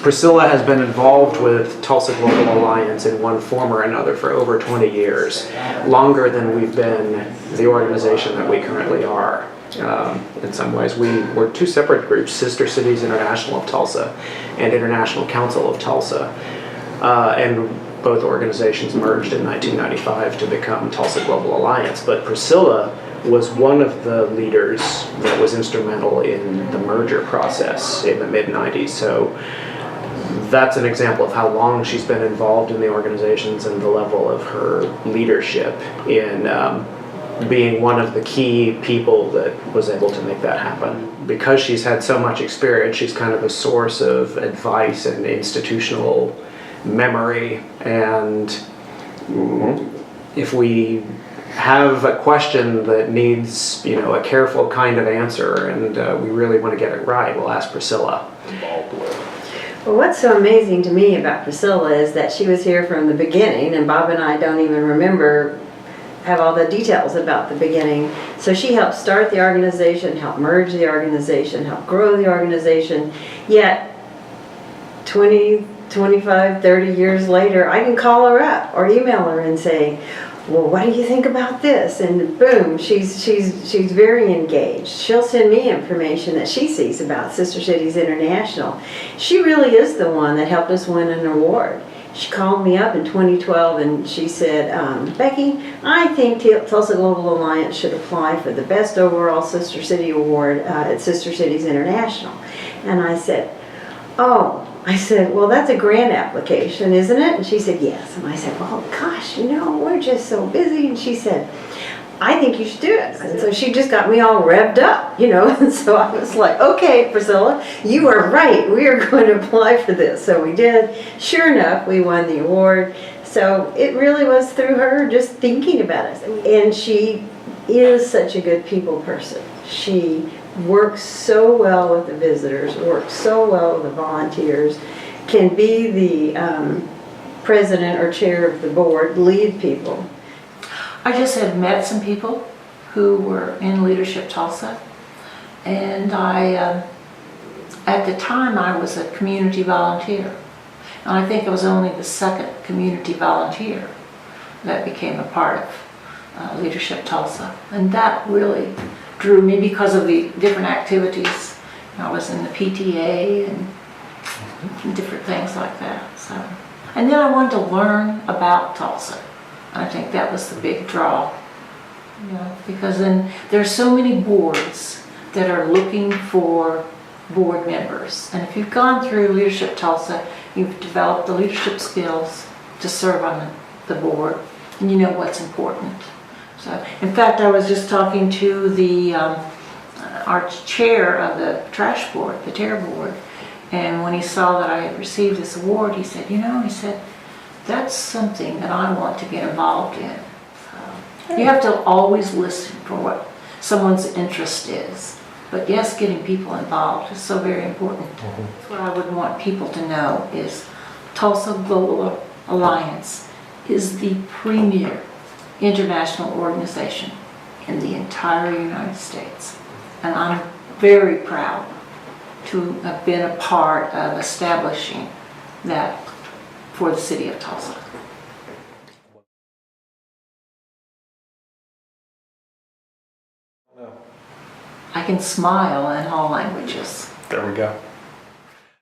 Priscilla has been involved with Tulsa Global Alliance in one form or another for over 20 years, longer than we've been the organization that we currently are. In some ways, we're two separate groups, Sister Cities International of Tulsa and International Council of Tulsa, and both organizations merged in 1995 to become Tulsa Global Alliance. But Priscilla was one of the leaders that was instrumental in the merger process in the mid-90s. So that's an example of how long she's been involved in the organizations and the level of her leadership in being one of the key people that was able to make that happen. Because she's had so much experience, she's kind of a source of advice and institutional memory. And if we have a question that needs, a careful kind of answer, and we really want to get it right, we'll ask Priscilla. Well, what's so amazing to me about Priscilla is that she was here from the beginning, and Bob and I don't even have all the details about the beginning. So she helped start the organization, helped merge the organization, helped grow the organization, yet 20, 25, 30 years later, I can call her up or email her and say, well, what do you think about this? And boom, she's very engaged. She'll send me information that she sees about Sister Cities International. She really is the one that helped us win an award. She called me up in 2012 and she said, Becky, I think Tulsa Global Alliance should apply for the Best Overall Sister City Award at Sister Cities International. And I said, well, that's a grant application, isn't it? And she said, yes. And I said, well, gosh, we're just so busy. And she said, I think you should do it. And so she just got me all revved up, And so I was like, okay, Priscilla, you are right. We are going to apply for this. So we did. Sure enough, we won the award. So it really was through her just thinking about it. And she is such a good people person. She works so well with the visitors, works so well with the volunteers, can be the president or chair of the board, lead people. I just had met some people who were in Leadership Tulsa, and at the time I was a community volunteer, and I think I was only the second community volunteer that became a part of Leadership Tulsa, and that really drew me because of the different activities. I was in the PTA and different things like that. So, and then I wanted to learn about Tulsa. I think that was the big draw, because then there's so many boards that are looking for board members. And if you've gone through Leadership Tulsa, you've developed the leadership skills to serve on the board, and you know what's important. So, in fact, I was just talking to our chair of the trash board, the tear board, and when he saw that I had received this award, he said, that's something that I want to get involved in. So, you have to always listen for what someone's interest is. But yes, getting people involved is so very important. What I would want people to know is Tulsa Global Alliance is the premier international organization in the entire United States. And I'm very proud to have been a part of establishing that for the city of Tulsa. I can smile in all languages. There we go.